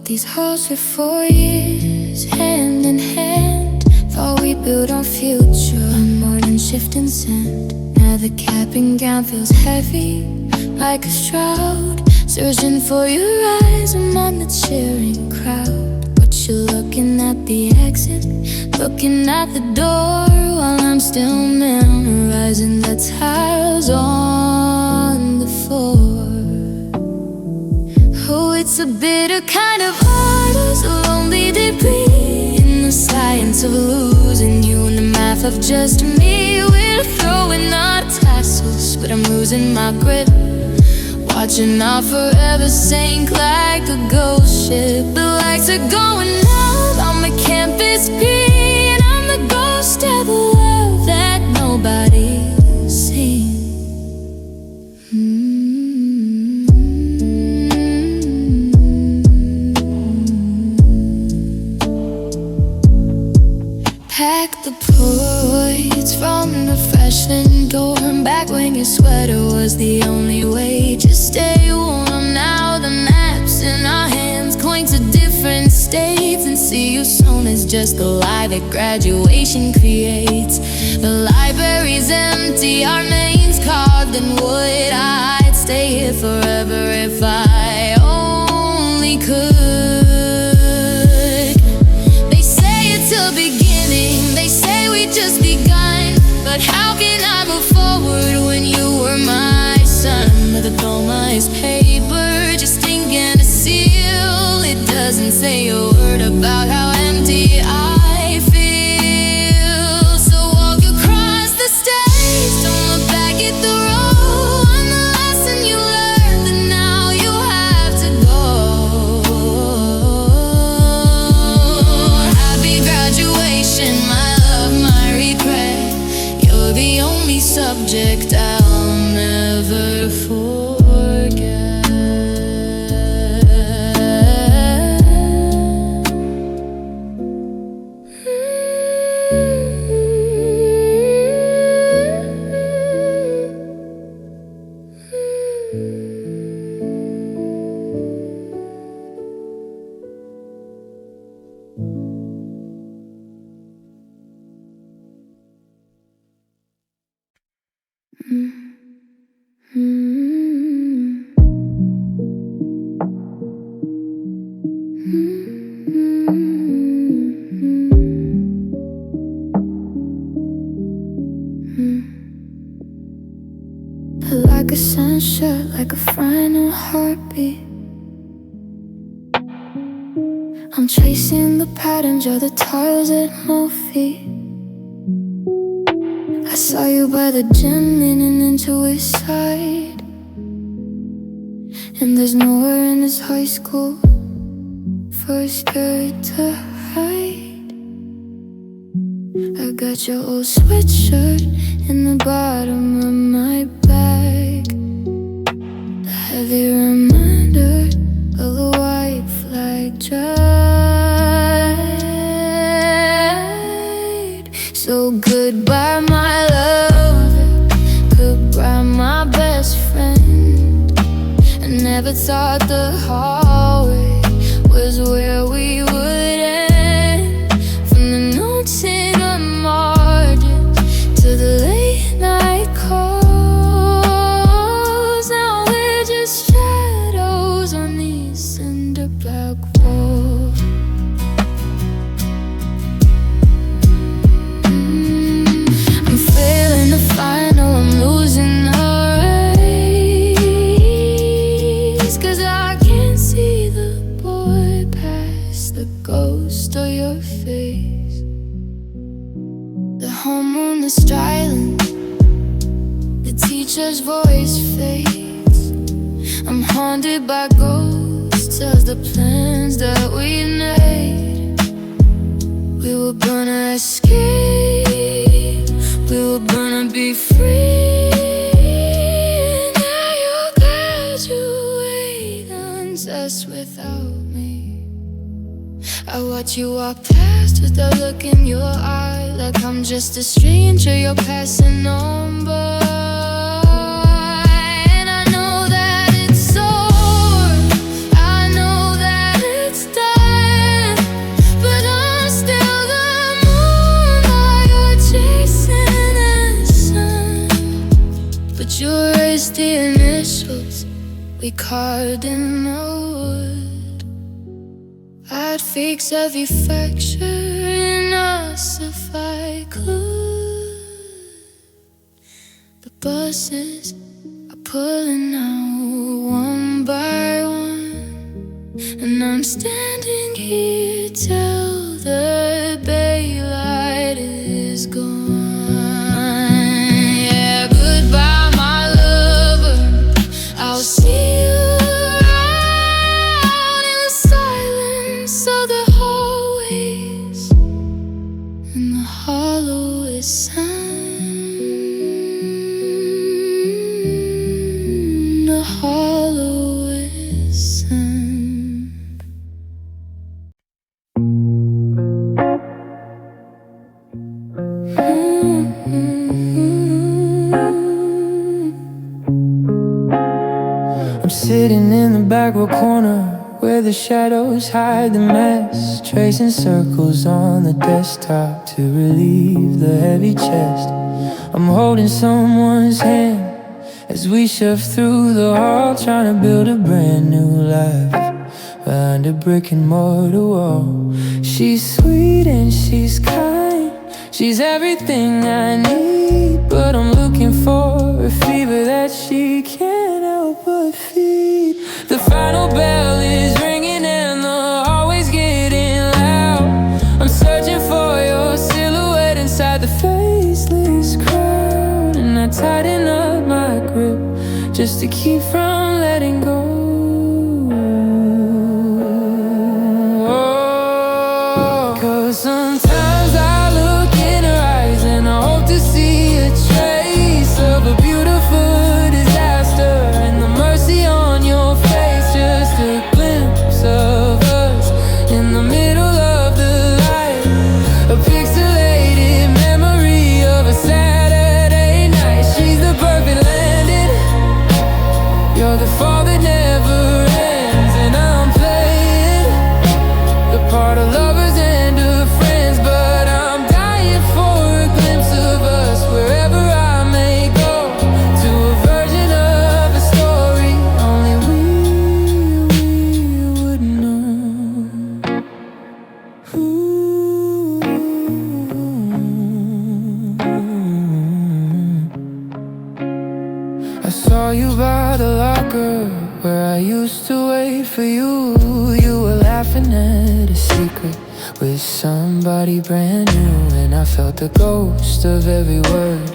these halls for 4 years, hand in hand. Thought we'd build our future on more than shifting sand. Now the cap and gown feels heavy, like a shroud. Searching for your eyes among the cheering crowd. But you're looking at the exit, looking at the door, while I'm still memorizing the tiles on the floor. Oh, it's a bitter kind of art, a lonely debris in the science of losing you, in the math of just me. We're throwing our tassels, but I'm losing my grip, watching our forever sink like a ghost ship. The lights are going out on the campus green, and I'm the ghost of the love that nobody's seen. Pack the Polaroids from the freshman dorm, back when your sweater was the only way to stay warm. Now the maps in our hands, going to different states, and see you soon is just the lie that graduation creates. The library's empty, our names carved in wood. I'd stay here forever if I only could. They say it's a beginning, they say we just begun, but how can I move forward when you were my son? The diploma is paper, just ink and a seal. It doesn't say a word about how empty I feel. So walk across the stage, don't look back at the road. On the lesson you learned, and now you have to go. Happy graduation, my love, my regret. You're the only subject I'll never forget. Like a sunshot, like a final heartbeat, I'm chasing the patterns, you're the tiles at my feet. I saw you by the gym, leaning into his side, and there's nowhere in this high school for a skirt to hide. I got your old sweatshirt in the bottom of my bag, the heavy reminder of the white flag drive. So goodbye my love, goodbye my best friend. I never thought the hallway was where we would end. From the notes in the margins to the late night calls, now we're just shadows on these cinder black walls. I'm failing the final, I'm losing the race, 'cause I can't see the boy past the ghost of your face. The home on the Stryland, the teacher's voice fades. I'm haunted by ghosts of the plans that we made. We were gonna escape, we were gonna be free. Now you're graduating just without me. I watch you walk past with the look in your eye, like I'm just a stranger you're passing on by. And I know that it's sore, I know that it's dark. initials we carved in the wood. I'd fix every fracture in us if I could. The buses are pulling out one by one, and I'm standing here till the daylight is gone. Yeah, goodbye, my lover. I'll see you around in the silence of the hallways and the hollowest sound, the hollowest sound. I'm sitting in the backward corner where the shadows hide the mess, tracing circles on the desktop to relieve the heavy chest. I'm holding someone's hand as we shove through the hall, trying to build a brand new life behind a brick and mortar wall. She's sweet and she's kind, she's everything I need, but I'm looking for a fever that she can't help but feed. The final bell is ringing and the hallway's getting loud. I'm searching for your silhouette inside the faceless crowd, and I tighten up my grip just to keep from letting go. Sometimes I look in her eyes and I hope to see a trace of a beautiful disaster, and the mercy on your face, just a glimpse of us in the middle of the light. A pixelated memory of a Saturday night. She's the perfect landing, you're the fall that never ends, and I'm playing the part of lovers and of friends, but I'm dying for a glimpse of us wherever I may go, to a version of a story only we would know. Ooh. I saw you by the locker where I used to wait for you. You were laughing at a secret with somebody brand new, and I felt the ghost of every word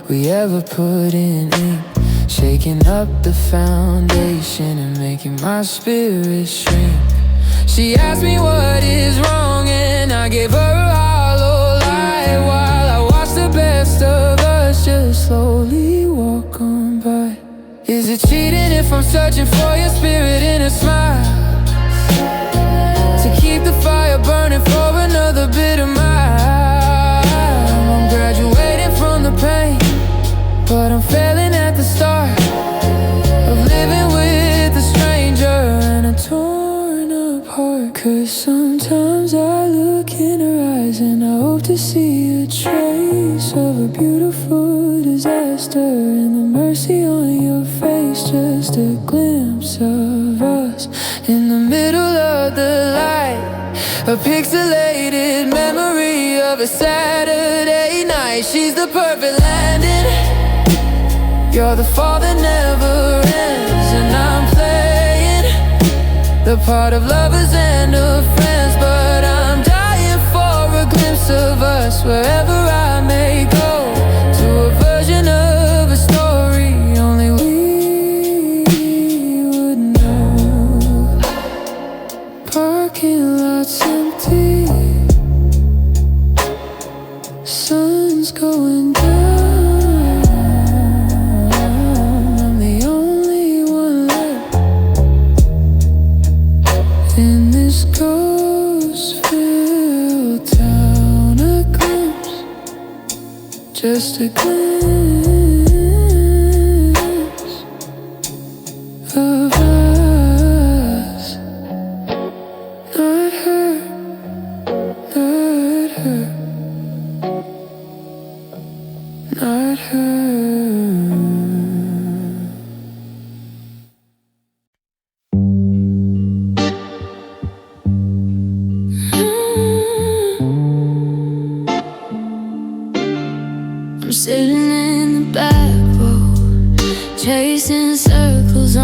we ever put in ink, shaking up the foundation and making my spirit shrink. She asked me what is wrong, and I gave her a hollow lie while I watched the best of us just slowly walk on by. Is it cheating if I'm searching for your spirit in a smile, to keep the fire burning for another bit of mine? I'm graduating from the pain, but I'm failing at the start of living with a stranger and a torn up heart. 'Cause sometimes I look in her eyes and I hope to see a trace of a beautiful disaster, and the mercy on your face, just a glimpse of us in the middle of the light. A pixelated memory of a Saturday night. She's the perfect landing, you're the fall that never ends, and I'm playing the part of lovers and of friends, but I'm dying for a glimpse of us wherever I may go, to a version of a story only we would know. Parking lots empty, sun's going down, I'm the only one left in this ghost-filled town. A glimpse, just a glimpse of us. Not her, not her, not her.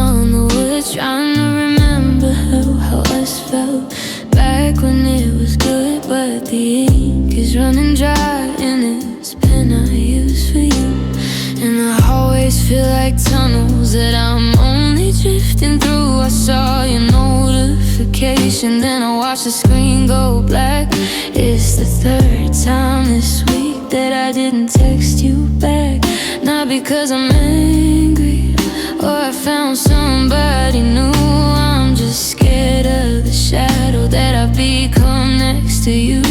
on the wood, trying to remember how us felt back when it was good. But the ink is running dry in this pen I use for you, and the hallways feel like tunnels that I'm only drifting through. I saw your notification, then I watched the screen go black. It's the third time this week that I didn't text you back. Not because I'm angry or I found somebody new. I'm just scared of the shadow that I've become next to you.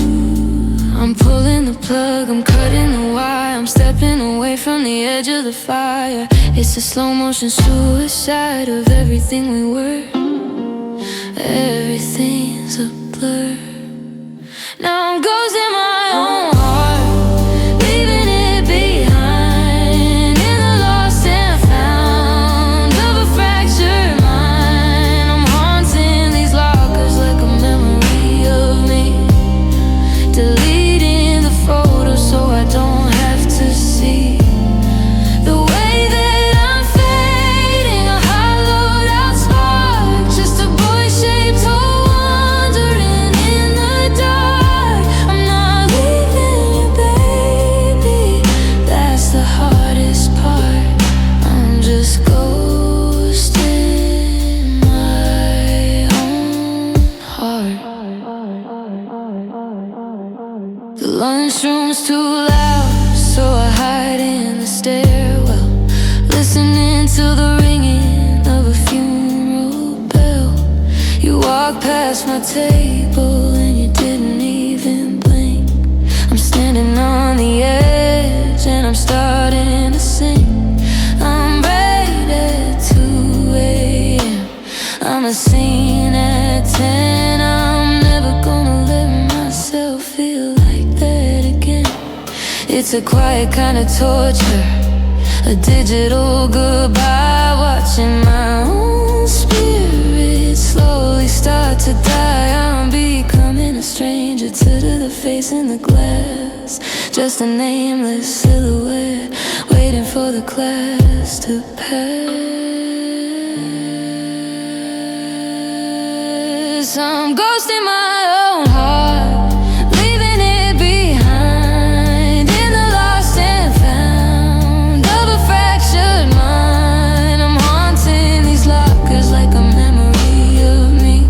I'm pulling the plug, I'm cutting the wire, I'm stepping away from the edge of the fire. It's a slow motion suicide of everything we were. Everything's a blur. Now I'm ghosting my own heart, leaving it behind in the lost and found of a fractured mind. I'm haunting these lockers like a memory of me, deleting the photos so I don't have to see the way that I'm fading. A hollowed out spark, just a boy-shaped hole wandering in the dark. I'm not leaving you, baby, that's the hardest part. I'm just ghosting my own heart. The lunchroom's too loud, so I hide in the stairwell, listening to the ringing of a funeral bell. You walked past my table and you didn't even blink. I'm standing on the edge and I'm starting to sink. I'm right at 2 a.m. I'm a scene at 10. I'm never gonna let myself feel like that again. It's a quiet kind of torture, a digital goodbye, watching my own spirit slowly start to die. I'm becoming a stranger to the face in the glass, just a nameless silhouette waiting for the class to pass. I'm ghosting my own heart, leaving it behind in the lost and found of a fractured mind. I'm haunting these lockers like a memory of me,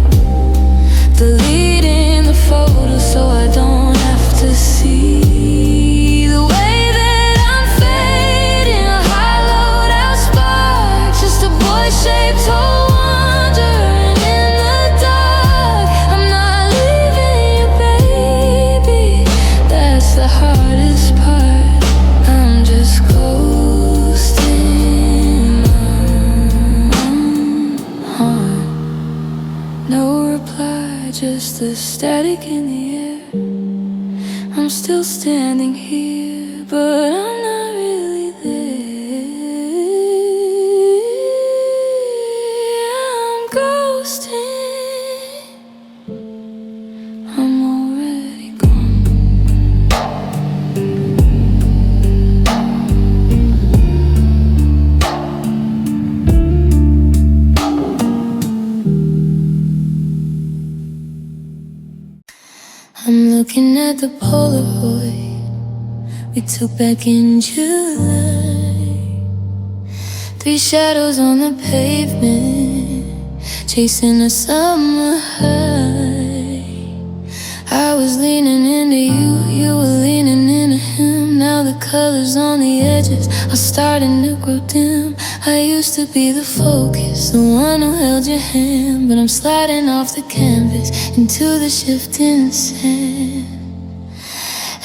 deleting the photos so I don't have to see the way that I'm fading. A hollowed out spark, just a boy-shaped hole wandering in the dark. I'm not leaving you, baby, that's the hardest part. I'm just ghosting my own heart. No reply, just the static in the air. I'm still standing here, but I'm not really there. I'm ghosting, I'm already gone. I'm looking at the Polaroid we took back in July. 3 shadows on the pavement, chasing a summer high. I was leaning into you, you were leaning into him. Now the colors on the edges are starting to grow dim. I used to be the focus, the one who held your hand, but I'm sliding off the canvas into the shifting sand.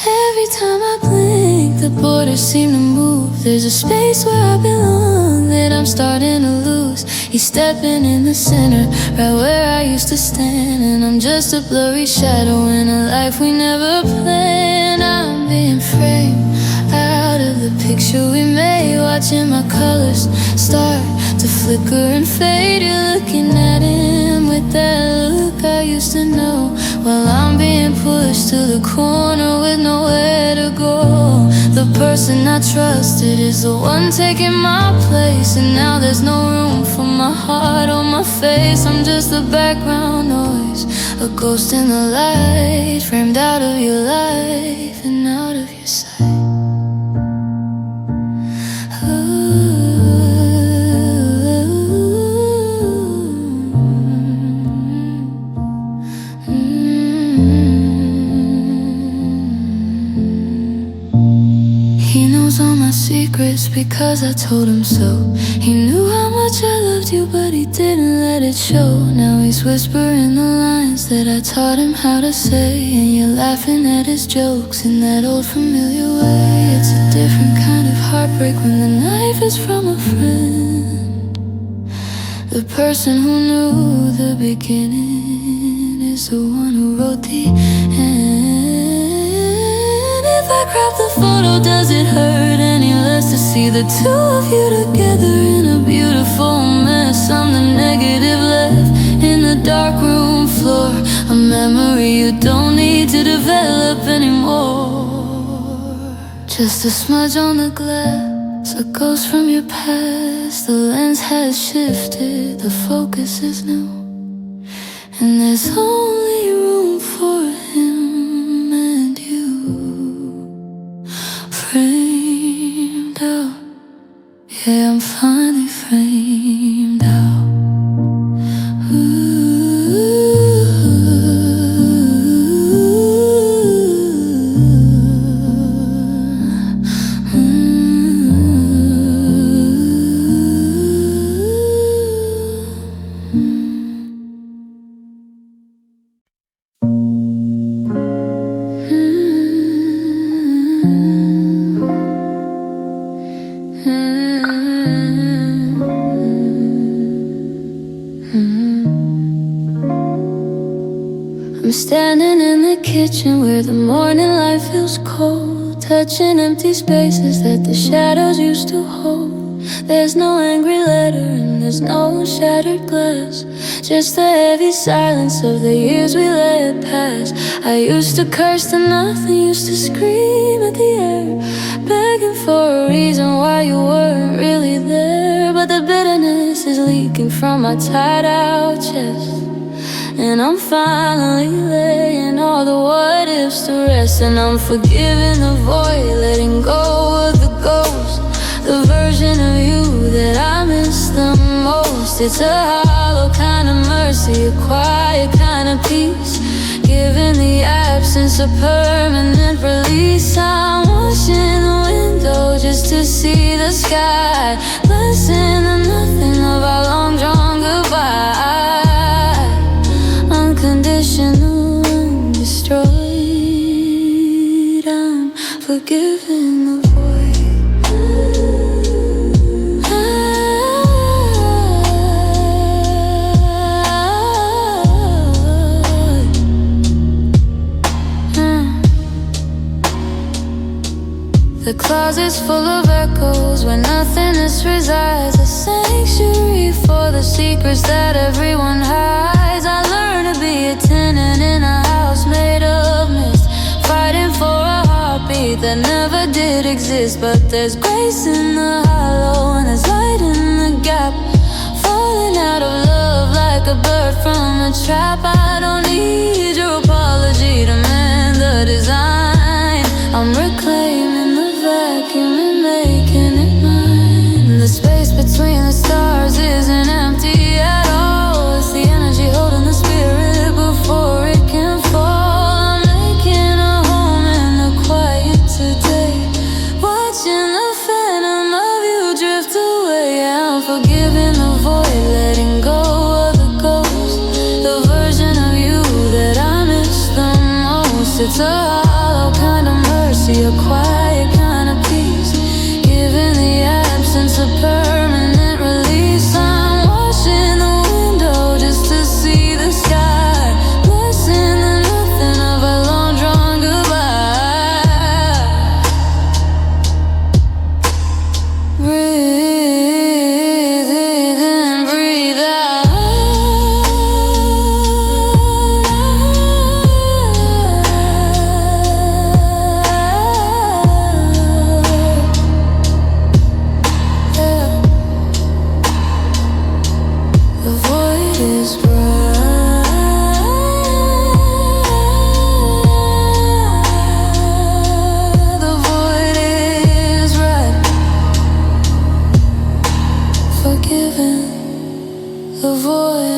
Every time I blink, the borders seem to move. There's a space where I belong that I'm starting to lose. He's stepping in the center, right where I used to stand, and I'm just a blurry shadow in a life we never planned. I'm being framed out of the picture we made, watching my colors start to flicker and fade. You're looking at him with that look I used to know Well, I'm being pushed to the corner with nowhere to go. The person I trusted is the one taking my place, and now there's no room for my heart or my face. I'm just the background noise, a ghost in the light, framed out of your life and out of your sight. He knows all my secrets because I told him so. He knew how much I loved you, but he didn't let it show. Now he's whispering the lines that I taught him how to say, and you're laughing at his jokes in that old familiar way. It's a different kind of heartbreak when the knife is from a friend. The person who knew the beginning is the one who wrote the end. If I crop the photo, does it hurt any less to see the two of you together in a beautiful mess? I'm the negative left in the dark room floor, a memory you don't need to develop anymore. Just a smudge on the glass, a ghost from your past. The lens has shifted, the focus is new, and there's only room for him and you. Framed out, yeah, I'm finally framed out. I'm standing in the kitchen where the morning light feels cold, touching empty spaces that the shadows used to hold. There's no angry letter and there's no shattered glass, just the heavy silence of the years we let pass. I used to curse the nothing, used to scream at the air, begging for a reason why you weren't really there. But the bitterness is leaking from my tired out chest, and I'm finally laying all the what ifs to rest. And I'm forgiving the void, letting go of the ghost, the version of you that I miss the most. It's a hollow kind of mercy, a quiet kind of peace, giving the absence a permanent release. I'm washing the window just to see the sky, blessing the nothing of our long drawn goodbye. Unconditional, undestroyed, I'm forgiving the void. The closet's full of echoes where nothingness resides, a sanctuary for the secrets that everyone hides. I learned to be a tenant in a house made of mist, fighting for a heartbeat that never did exist. But there's grace in the hollow and there's light in the gap, falling out of love like a bird from a trap. I don't need your apology to mend the design. I'm reclaiming the vacuum and making it mine. The space between the stars isn't empty at all, it's the energy holding the spirit before it can fall. I'm making a home in the quiet today, watching the phantom of you drift away. I'm forgiving the void, letting go of the ghost, the version avoid.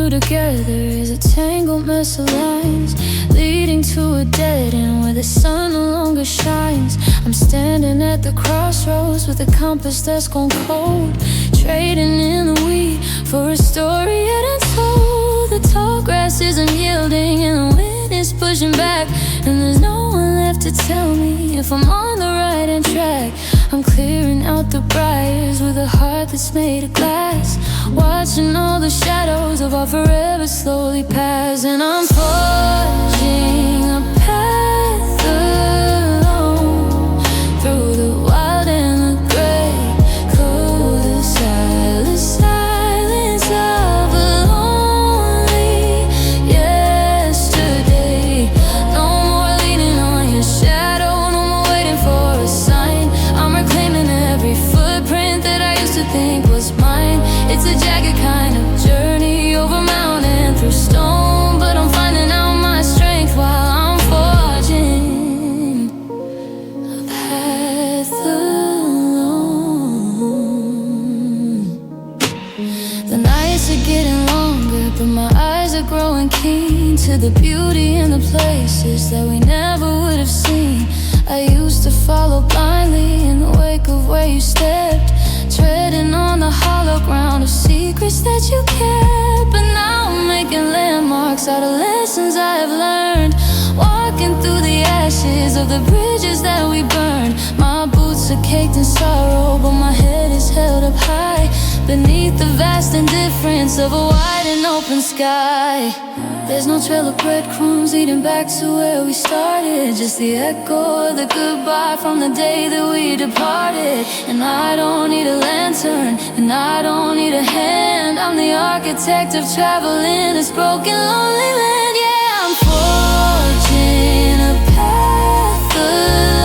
Together is a tangled mess of lines leading to a dead end where the sun no longer shines. I'm standing at the crossroads with a compass that's gone cold, trading in the wheat for a story yet untold. The tall grass isn't yielding and the wind is pushing back, and there's no one left to tell me if I'm on the right hand track. I'm clearing out the briars with a heart that's made of glass, watching all the shadows of our forever slowly pass. And I'm forging a path alone through the wild and the gray, cold, the silence of a lonely yesterday. No more leaning on your shadow, no more waiting for a sign. I'm reclaiming every footprint that I used to think was mine. It's a jagged kind of journey over mountain and through stone, but I'm finding out my strength while I'm forging a path alone. The nights are getting longer, but my eyes are growing keen to the beauty in the places that we never would have seen. I used to follow blindly in the wake of where you stepped, treading on the hollow ground of secrets that you kept. But now I'm making landmarks out of lessons I have learned, walking through the ashes of the bridges that we burned. My boots are caked in sorrow, but my head is held up high beneath the vast indifference of a wide and open sky. There's no trail of breadcrumbs leading back to where we started, just the echo of the goodbye from the day that we departed. And I don't need a lantern, and I don't need a hand. I'm the architect of travel in this broken, lonely land. Yeah, I'm forging a path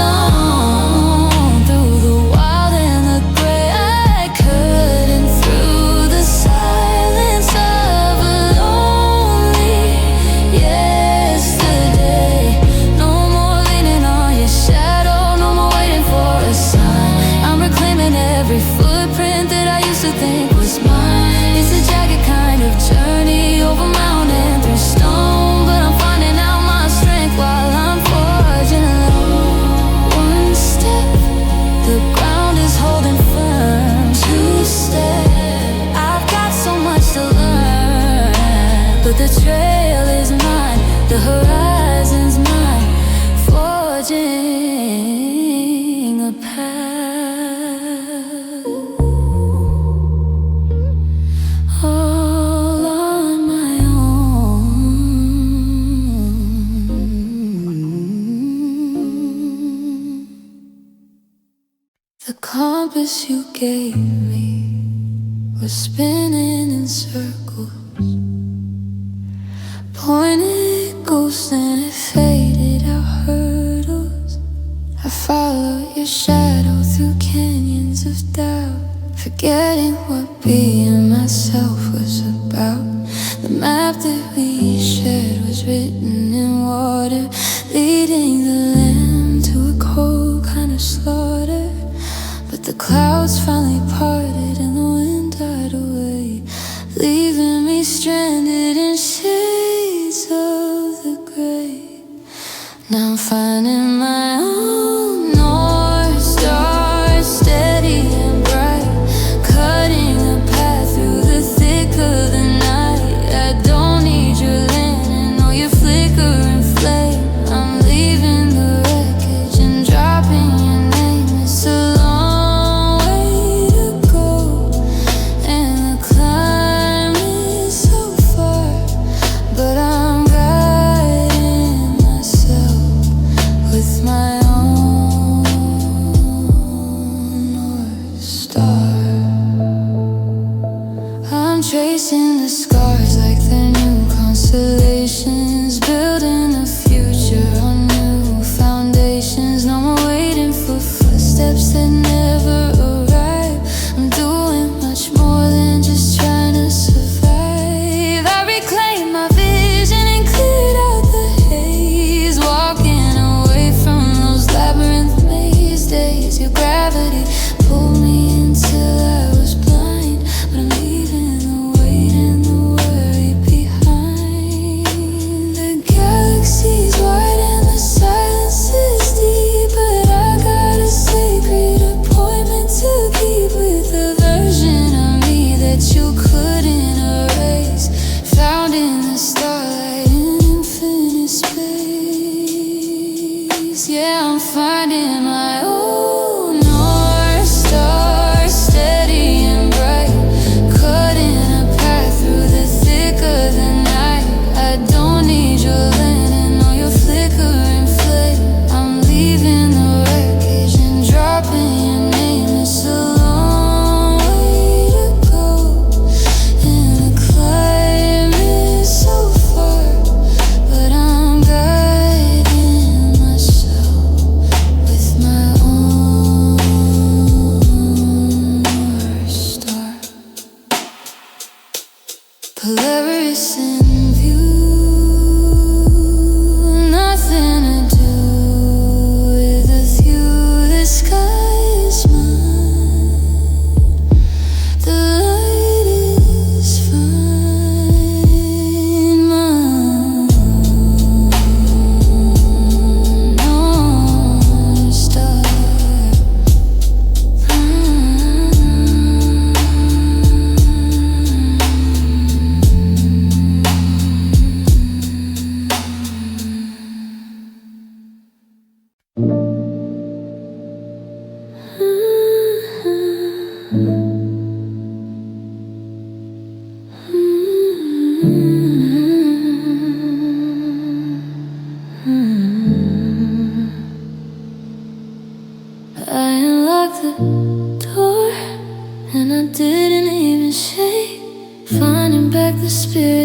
alone through the wild and the gray. I couldn't through the silence of a lonely yesterday. No more leaning on your shadow, no more waiting for a sign. I'm reclaiming every footprint that I used to think was mine. It's a jagged kind of journey over mountain through stone, but I'm finding out my strength while I'm forging alone. One step, the ground is holding firm. Two steps, I've got so much to learn, but the trail is mine, the horizon's mine, forging a path all on my own. The compass you gave me was spinning in circles, pointed ghosts and it faded out hurdles. I followed your shadow through canyons of doubt, forgetting what being myself was about. The map that we shared was written in water, leading the lamb to a cold kind of slaughter. But the clouds finally parted and the wind died away, leaving me stranded in shades of the gray. Now I'm finding my own North Star, steady and bright, cutting a path through the thick of the night. I don't need your lantern or your flickering flame. I'm leaving the wreckage and dropping your name. It's a long way to go, and the climb is so far.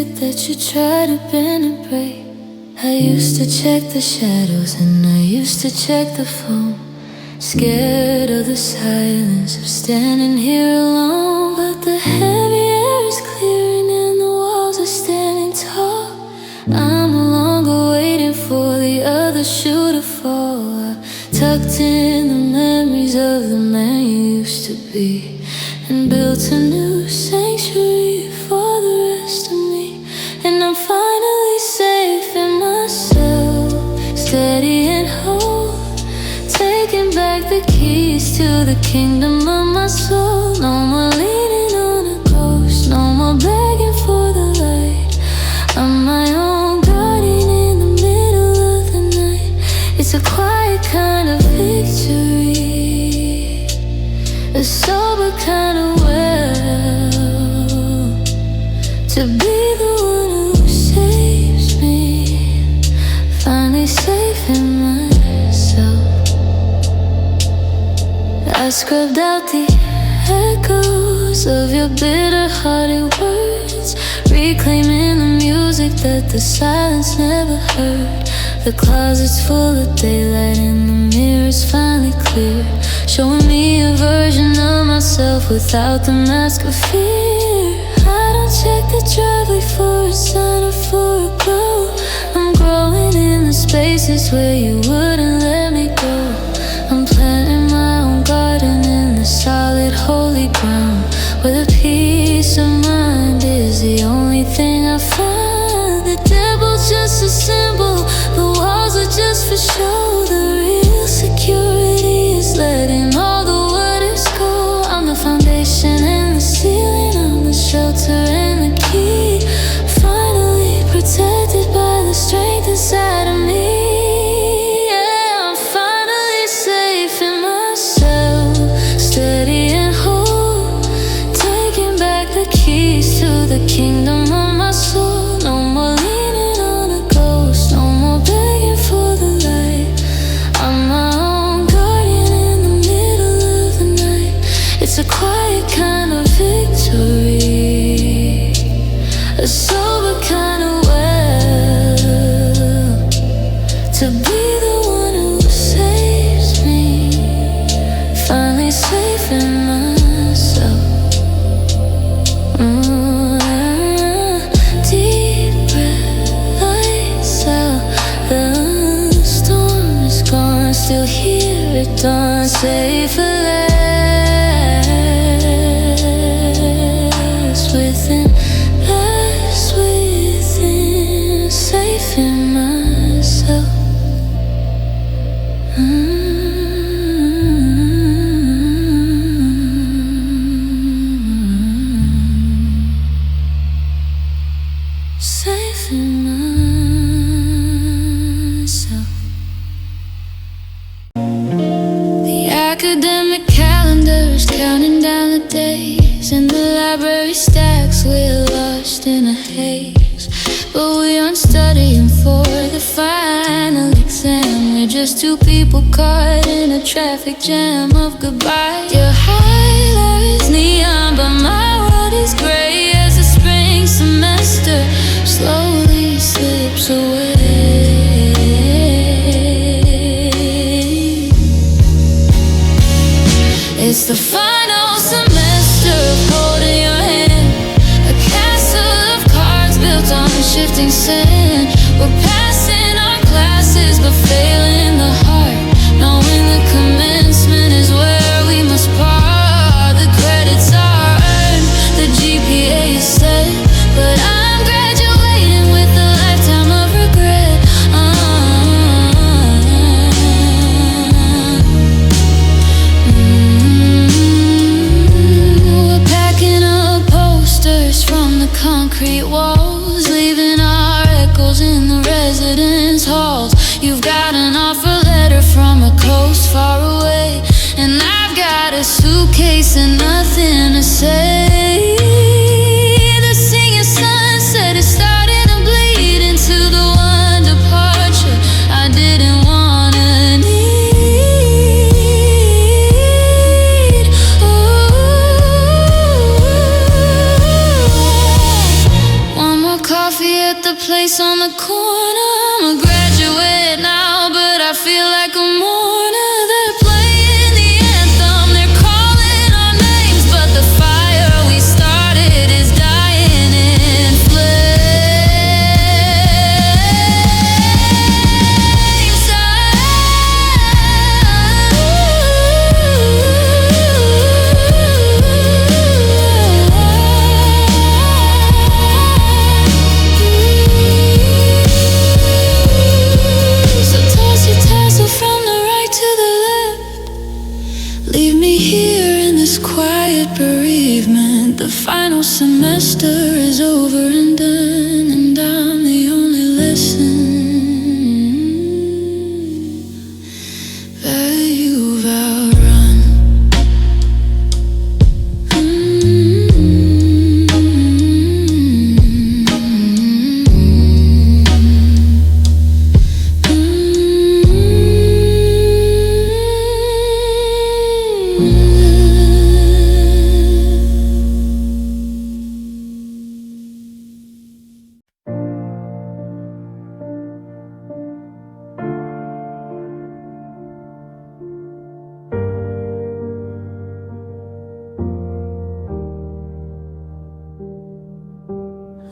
it that you try to bend and break. I used to check the shadows and I used to check the phone, scared of the silence of standing here alone. But the heavy air is clearing and the walls are standing tall. I'm no longer waiting for the other shoe to fall. I tucked in the memories of the man you used to be, and built a new sanctuary for the rest of me. And I'm finally safe in myself, steady and whole, taking back the keys to the kingdom of my soul. No more leaning on a ghost, no more begging for the light. I'm my own guardian in the middle of the night. It's a quiet kind of victory, a sober kind of well, to be the one who saves me, finally safe in myself. I scrubbed out the echoes of your bitter-hearted words, reclaiming the music that the silence never heard. The closet's full of daylight and the mirror's finally clear, showing me a version of myself without the mask of fear. I don't check the driveway for a sign or for a glow. I'm growing in the spaces where you wouldn't let me go. I'm planting my own garden in the solid holy ground, where the peace of mind is the only thing I find. The devil's just a symbol, the walls are just for show. The real security is letting all the waters go. I'm the foundation and the ceiling, I'm the shelter and the key, finally protected by the strength inside of me. Yeah, I'm finally safe in myself, steady and whole, taking back the keys to the kingdom of my soul. No more leaning on a ghost, no more begging for the light. I'm my own guardian in the middle of the night. It's a quiet kind of victory, a sober kind of well, to be the one who saves me, finally safe in myself. Deep breath, lights out. The storm is gone, still here at dawn, safe at last within, safe in myself. Safe in myself. The academic calendar is counting down the days, and the library stacks we're lost in a haze. But we aren't studying for the final exam. We're just two people caught in a traffic jam of goodbye. Your highlights neon, but my world is gray as the spring semester slowly slips away. It's the final semester of holding your hand, a castle of cards built on shifting sand. We're passing our classes but failing the heart, knowing the commencement is where we must part. The credits are earned, the GPA is set, but I'm graduating with a lifetime of regret. We're packing up posters from the concrete walls, leaving our echoes in the residence halls. You've got an offer letter from a coast far away, and I've got a suitcase and nothing to say. The singing sunset is starting to bleed into the one departure I didn't wanna need. Ooh. One more call Here in this quiet bereavement, the final semester is over and done, and I'm the only lesson that you've outrun.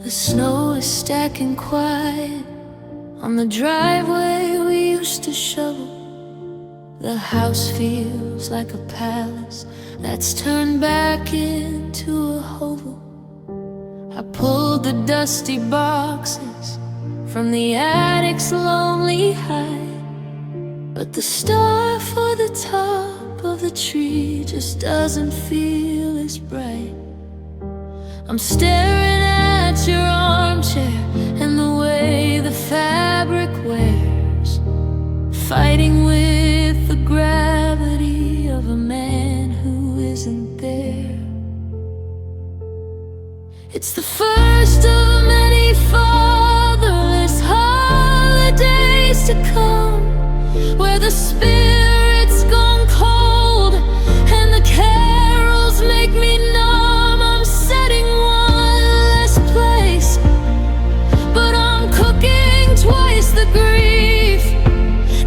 The snow is stacking quiet on the driveway we used to shovel. The house feels like a palace that's turned back into a hovel. I pulled the dusty boxes from the attic's lonely height, but the star for the top of the tree just doesn't feel as bright. I'm staring at your armchair and the way the fabric wears, fighting with the gravity of a man who isn't there. It's the first of many fatherless holidays to come, where the spirit's gone cold and the carols make me numb. I'm setting one less place, but I'm cooking twice the grief.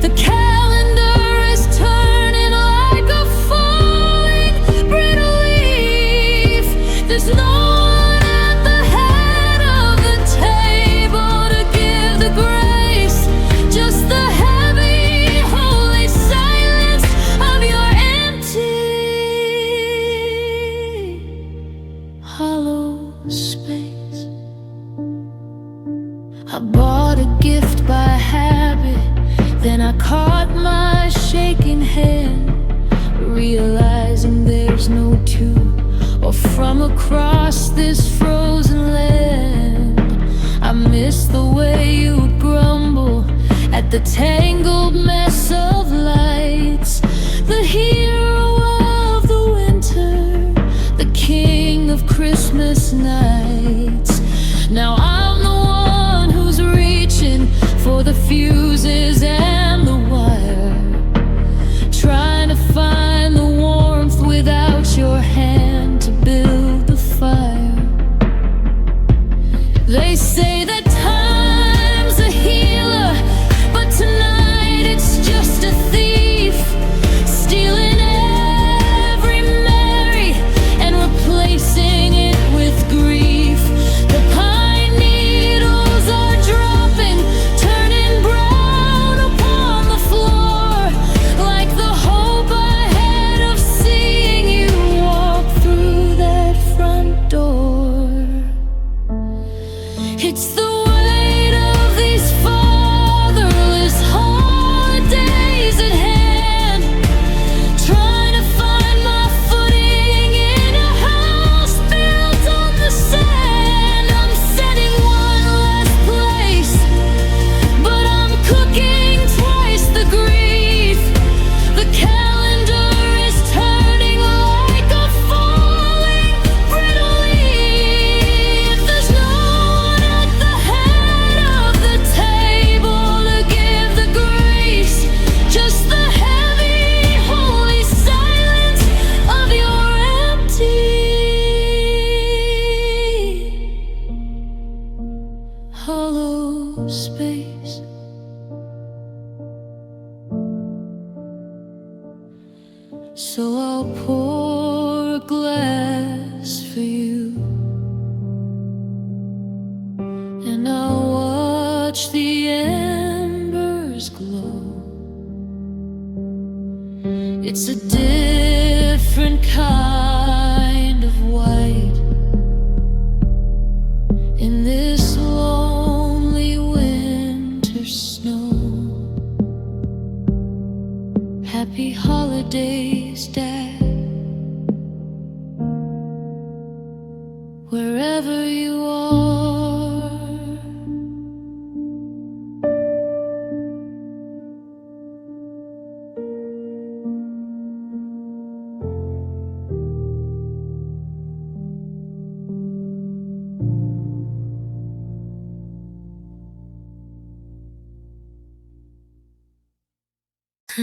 The calendar is turning like a falling brittle leaf. There's no one at the head of the table to give the grace, just the heavy, holy silence of your empty, hollow space. I bought a gift by habit, then I caught my shaking hand, realizing there's no to or from across this frozen land. I miss the way you grumble at the tangled mess of lights, the hero of the winter, the king of Christmas nights. Now I'm the one who's reaching for the fuses and the wire, trying to find the warmth without your hand to build the fire. They say that time's a healer, but tonight it's just a thief, stealing The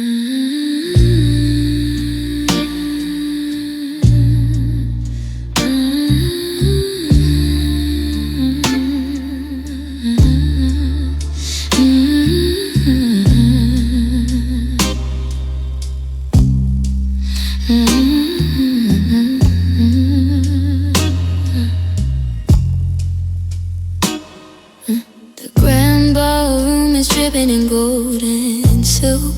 grand ballroom is dripping in gold and silk,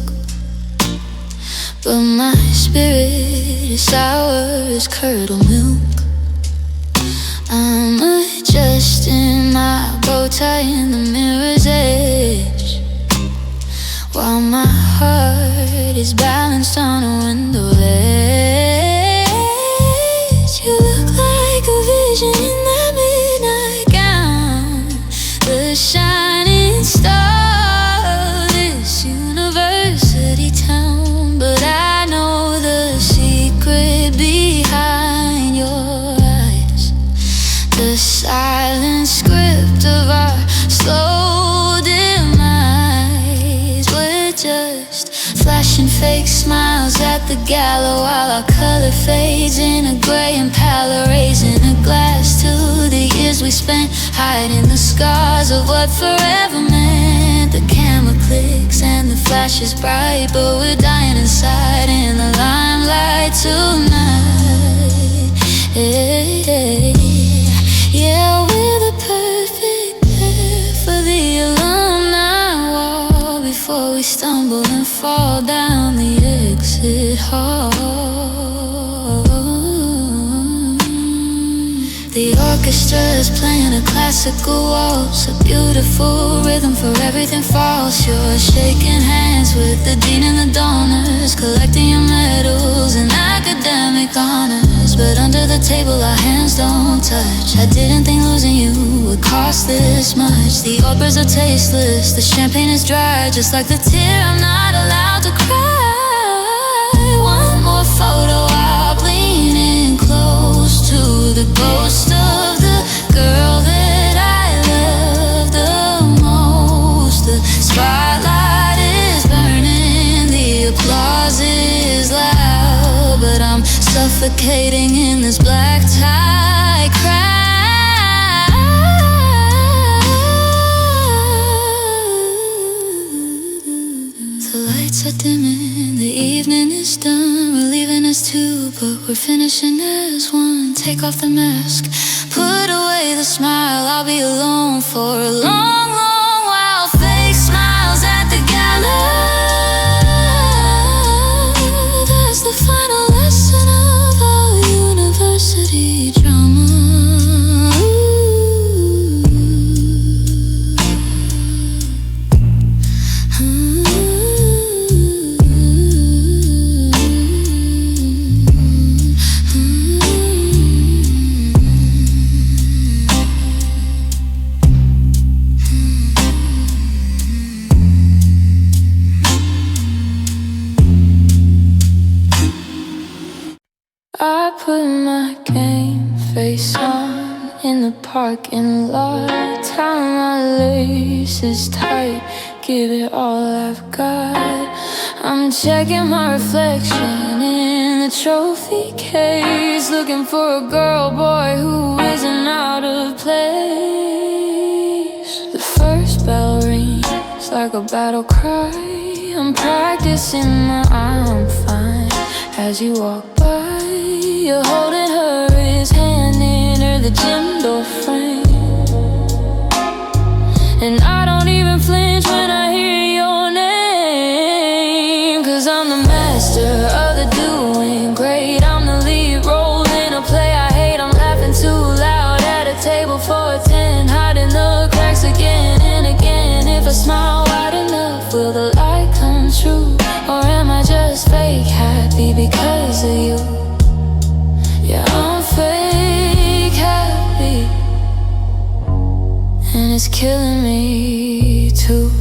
but my spirit is sour as curdled milk. I'm adjusting my bow tie in the mirror's edge, while my heart is balanced on a window ledge. You look like a vision in that midnight gown, the shining star of this university town. But I know the secret behind your eyes, the silent script of our slow demise. We're just flashing fake smiles at the gallows, while our color fades in a gray and pallor, raising a glass to the years we spent hiding the scars of what forever meant. The camera clicks and the flash is bright, but we're dying inside in the limelight tonight. Yeah, we're the perfect pair for the alumni wall, before we stumble and fall down the exit hall. The orchestra is playing a classical waltz, a beautiful rhythm for everything false. You're shaking hands with the dean and the donors, collecting your medals and academic honors. But under the table our hands don't touch. I didn't think losing you would cost this much. The operas are tasteless, the champagne is dry, just like the tear I'm not allowed to cry. One more photo, I'll lean in close to the ghost of the girl that I love the most. The spotlight is burning, the applause is loud, but I'm suffocating in this black tie crowd. The lights are dimming, the evening is done. We're leaving as two, but we're finishing as one. Take off the mask, put away the smile. I'll be alone for a long, long while. Fake smiles at the gallows, that's the final lesson of our university drama. I put my game face on in the parking lot, tie my laces tight, give it all I've got. I'm checking my reflection in the trophy case, looking for a girl, boy, who isn't out of place. The first bell rings like a battle cry. I'm practicing my I'm fine as you walk by. You're holding her, his hand in her, the gym door frame. And I don't even flinch when I hear your name, 'cause I'm the master of the doing great. I'm the lead role in a play I hate. I'm laughing too loud at a table for 10, hiding the cracks again and again. If I smile wide enough, will the light come true? Or am I just fake happy because of you? Yeah, I'm fake happy, and it's killing me too.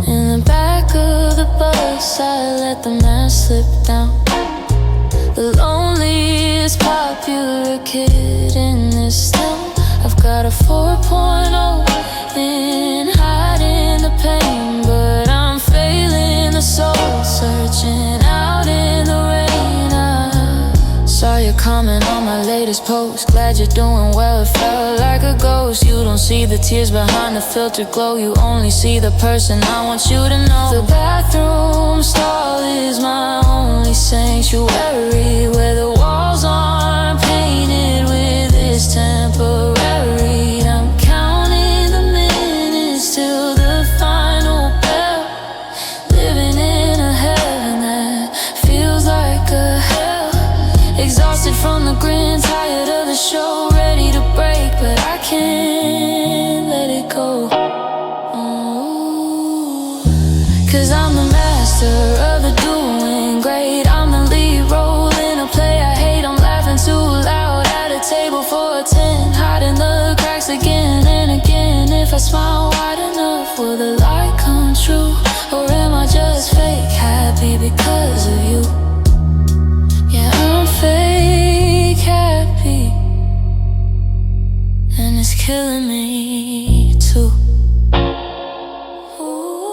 In the back of the bus, I let the mask slip down. The loneliest popular kid in this town. I've got a 4.0 in hiding the pain. your comment on my latest post. Glad you're doing well, it felt like a ghost. You don't see the tears behind the filtered glow. You only see the person I want you to know. The bathroom stall is my only sanctuary, where the walls aren't painted with this temporary. I'm counting the minutes till the final bell, living in a heaven that feels like a hell. Exhausted from the grin, tired of the show, ready to break, but I can't let it go. Ooh. 'Cause I'm the master of the doing great. I'm the lead role in a play I hate. I'm laughing too loud at a table for a 10, hiding the cracks again and again. If I smile wide enough, will the light come true? Or am I just fake happy because of you? Yeah, I'm fake happy, and it's killing me too. Ooh.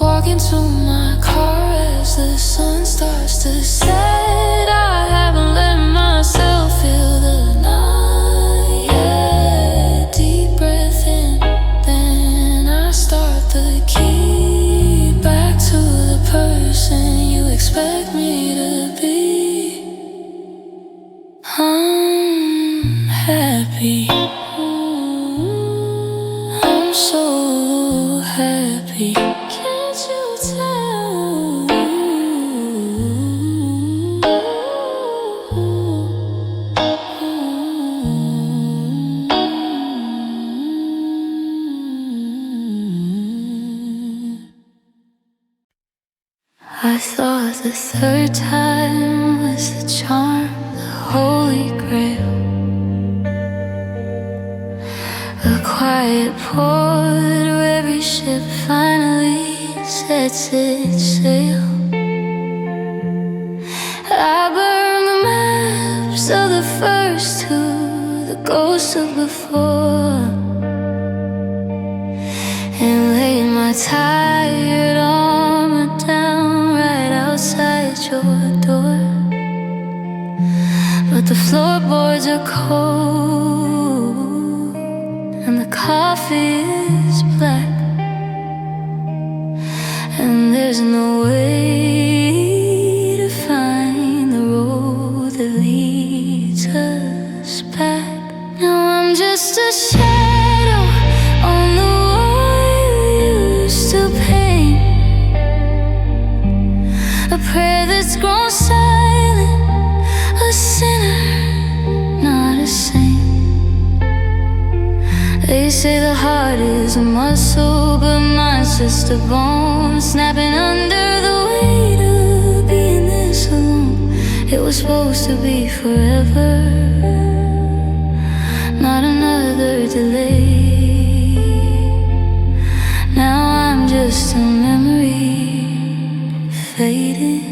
Walking to my car as the sun starts to set. I haven't let myself feel the night yet. Deep breath in, then I start the key back to the person you expect me to be. I'm happy. I'm so happy. Can't you tell? I thought the third time was the charm, the holy grail. A quiet port where every ship finally sets its sail. I burn the maps of the first two, the ghosts of before, and lay my tired armor down right outside your door. But the floorboards are cold and the coffee is black, and there's no way to find the road that leads us back. Now I'm just a shadow on the wall you used to paint, a prayer that's grown silent, a sinner, not a saint. They say the heart is a muscle, but mine's just a bone, snapping under the weight of being this alone. It was supposed to be forever, not another delay. Now I'm just a memory, fading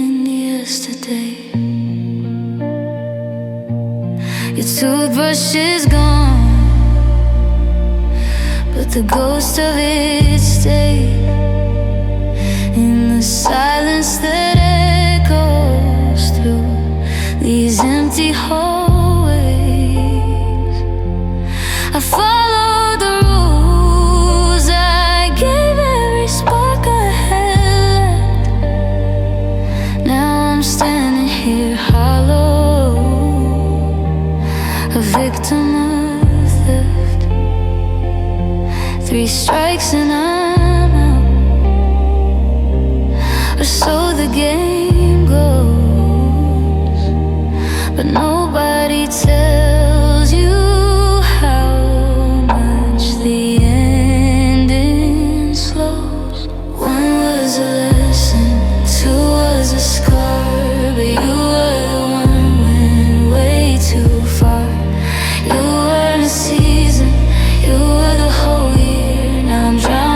into yesterday. Your toothbrush is gone, but the ghost of it stayed in the silence that echoes through these empty hallways. I followed the rules, I gave every spark I had left. Now I'm standing here hollow, a victim of theft. 3 strikes and I'm out, or so the game goes. But nobody tells you how much the ending slows. 1 was a lesson, 2 was a scar, but you were the one went way too far. You weren't a season, you were the whole year. Now I'm drowning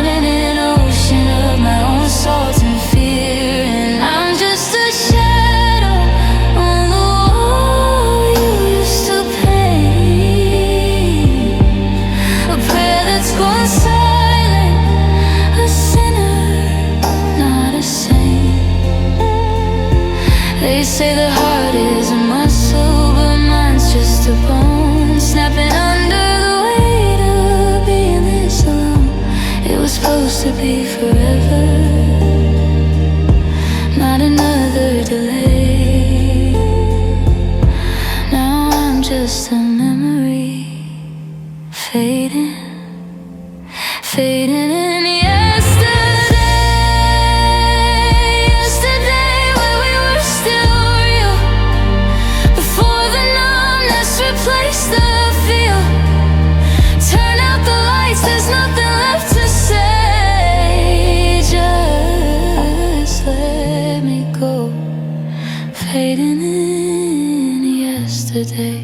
say the heart is a muscle, but mine's just a bone, snapping under the weight of being this alone. It was supposed to be forever, not another delay. Now I'm just a memory, fading, fading in yesterday where we were still real, before the numbness replaced the feel. Turn out the lights, there's nothing left to say. Just let me go, fading in yesterday.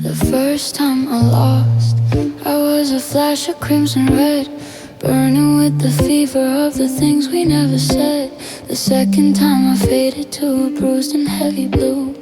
The first time I lost, I was a flash of crimson red, burning with the fever of the things we never said. The second time I faded to a bruised and heavy blue,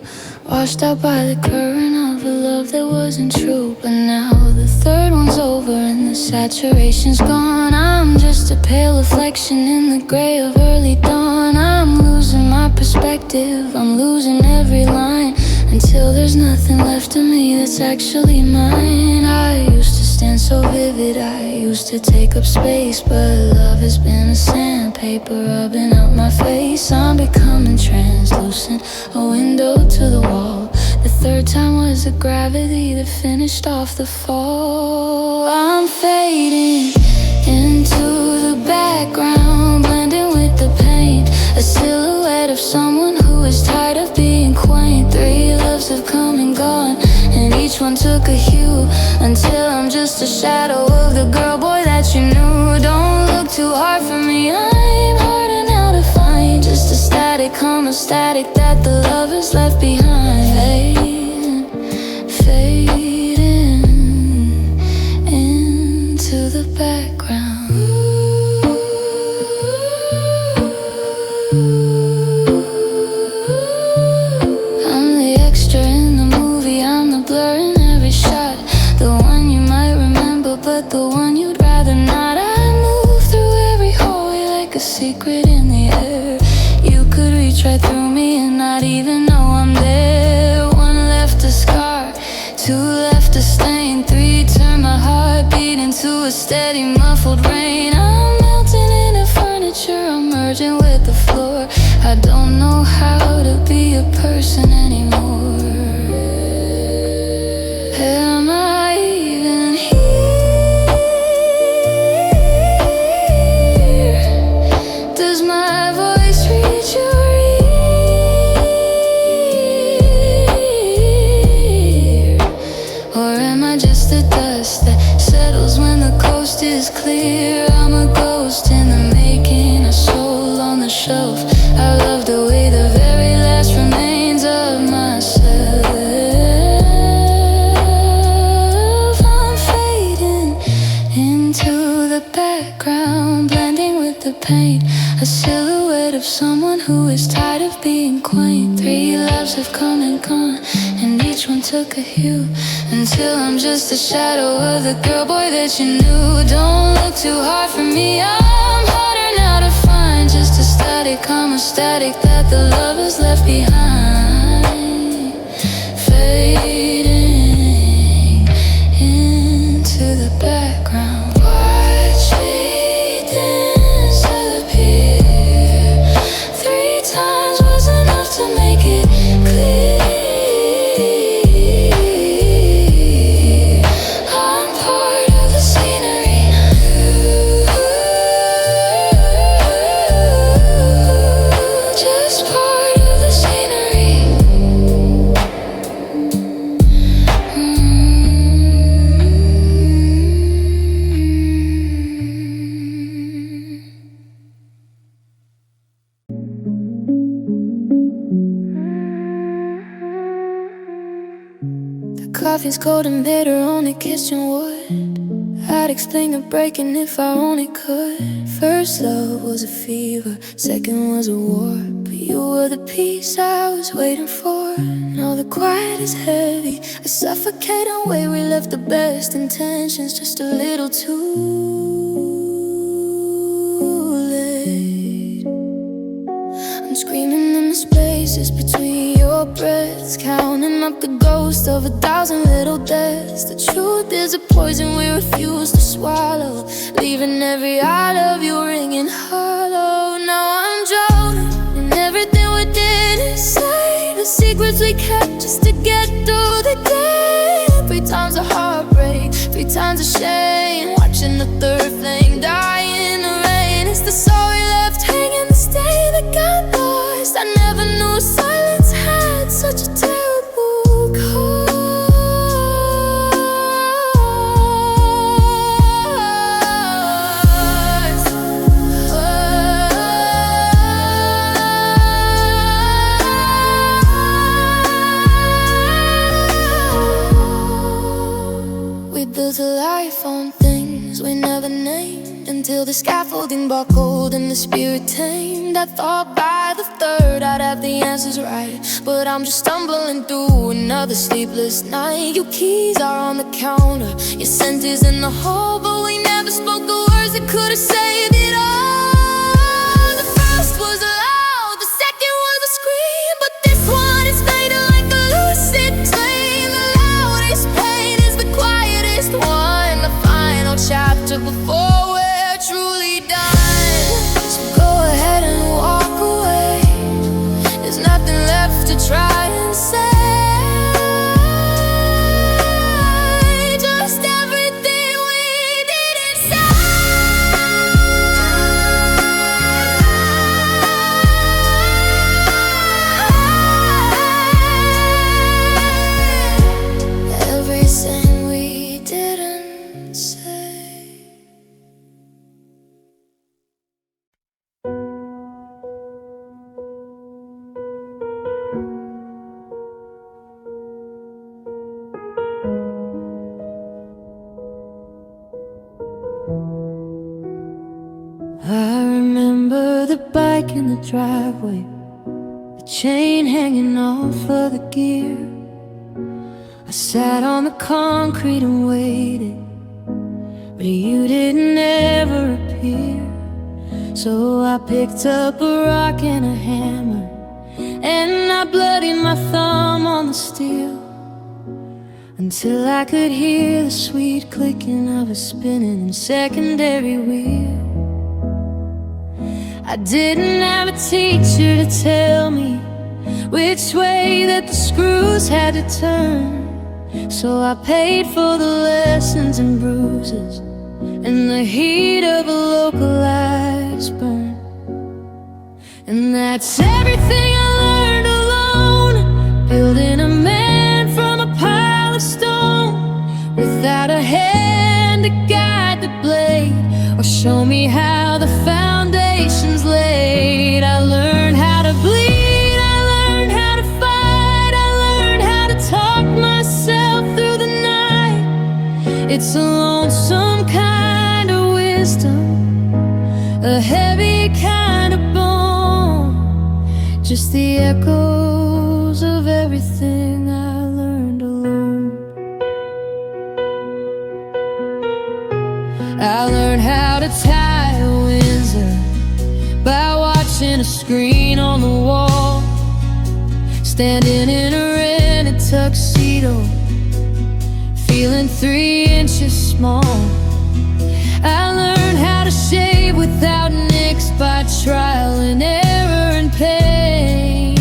washed out by the current of a love that wasn't true. But now the third one's over and the saturation's gone. I'm just a pale reflection in the gray of early dawn. I'm losing my perspective, I'm losing every line, until there's nothing left of me that's actually mine. I used to stand so vivid, I used to take up space, but love has been a sandpaper rubbing out my face. I'm becoming translucent, a window to the wall. The third time was the gravity that finished off the fall. I'm fading into the background, blending with the paint, a silhouette of someone who is tired of being quaint. 3 loves have come and gone, and each one took a hue, until I'm just a shadow of the girl boy that you knew. Don't look too hard for me, I'm harder now to find. Just a static, I'm a static that the lovers left behind. Fading, fading into the background. I'm the extra in the movie, I'm the blur in every shot, the one you might remember, but the one you'd rather not. I move through every hallway like a secret in the air. You could reach right through me and not even know I'm there. 1 left a scar, 2 left a stain, 3 turn my heartbeat into a steady muffled rain. I'm melting into furniture, I'm merging with the floor. I don't know how to be a person anymore. Am I even here? Does my voice reach your ear? Or am I just the dust that settles when the coast is clear? I'm a ghost in the making, a soul on the shelf. I loved away the very last remains of myself. I'm fading into the background, blending with the paint, a silhouette of someone who is tired of being quaint. 3 lives have come and gone, and each one took a hue, until I'm just a shadow of the girl boy that you knew. Don't look too hard for me, I'm harder now to find. Just a static, I'm a static that the lovers left behind. Fading into the background. Watch me disappear. 3 times was enough to make it clear. I'm part of the scenery, just part of the scenery. The coffee's cold and bitter on the kitchen wood. I'd explain the breaking if I only could. First love was a fever, second was a war. But you were the peace I was waiting for. Now the quiet is heavy, a suffocating way. We left the best intentions just a little too late. I'm screaming in the spaces between your breaths, counting up the ghost of 1,000 little deaths. The truth is a poison we refuse to swallow, leaving every I love you ringing hollow. Now I'm drowning in everything we didn't say, the secrets we kept just to get through the day. 3 times a heartbreak, 3 times a shame, watching the third flame die in the rain. It's the soul we left hanging, the stay that got lost. I never knew silence had such a terrible cost. We built a life on things we never named, until the scaffolding buckled and the spirit tamed. I thought by the third I'd have the answers right, but I'm just stumbling through another sleepless night. Your keys are on the counter, your scent is in the hall, but we never spoke the words that could have saved it all. The first was loud, the second was a scream, but this one is fading like a lucid dream. The loudest pain is the quietest one, the final chapter before we're truly done. So go ahead and walk away, there's nothing left to try and say. Just everything we didn't say. Everything we didn't say. I remember the bike in the driveway, the chain hanging off of the gear. I sat on the concrete and waited, but you didn't ever appear. So I picked up a rock and a hammer, and I bloodied my thumb on the steel, until I could hear the sweet clicking of a spinning secondary wheel. I didn't have a teacher to tell me which way that the screws had to turn, so I paid for the lessons and bruises and the heat of a localized burn. And that's everything I learned alone, building a man from a pile of stone, without a hand to guide the blade or show me how the foundation's laid. I learned how to bleed, I learned how to fight, I learned how to talk myself through the night. It's a lonesome kind of wisdom, a heavy kind of bone, just the echoes of everything I learned alone. I learned how to tie a Windsor by watching a screen on the wall, standing in a rented tuxedo, feeling 3 inches small. I learned how to shave without nicks by trial and error and pain.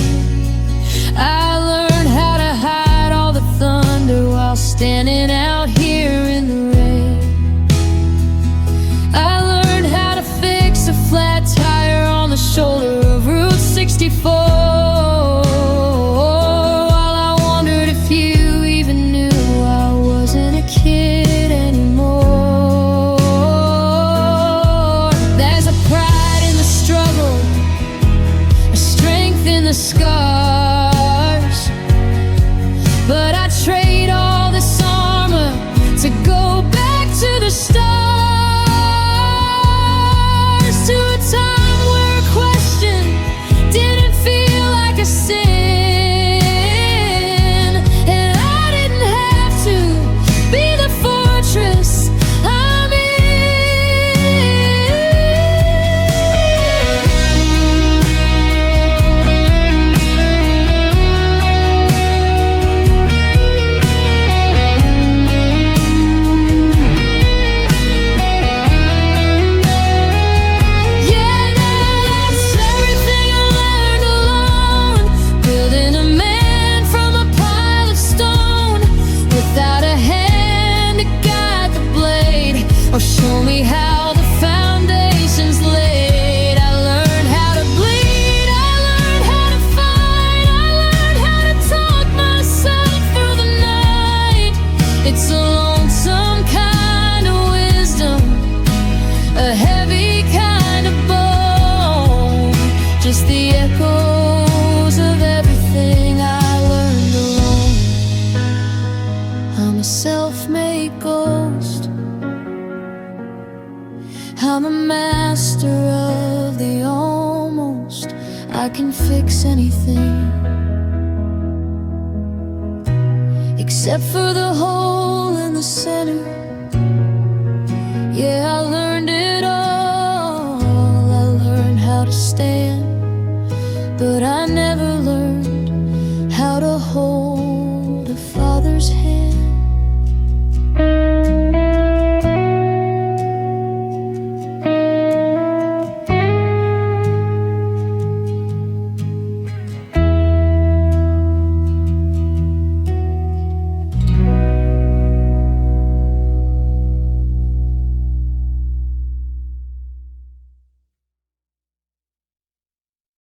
I learned how to hide all the thunder while standing out here in the rain. I learned how to fix a flat tire on the shoulder of Route 64, while I wondered if you even knew I wasn't a kid anymore. told me how the foundation's laid. I learned how to bleed, I learned how to fight, I learned how to talk myself through the night. It's a lonesome kind of wisdom, a heavy kind of bone, just the echoes of everything I learned alone. I'm a self-made ghost, I'm a master of the almost. I can fix anything except for the hole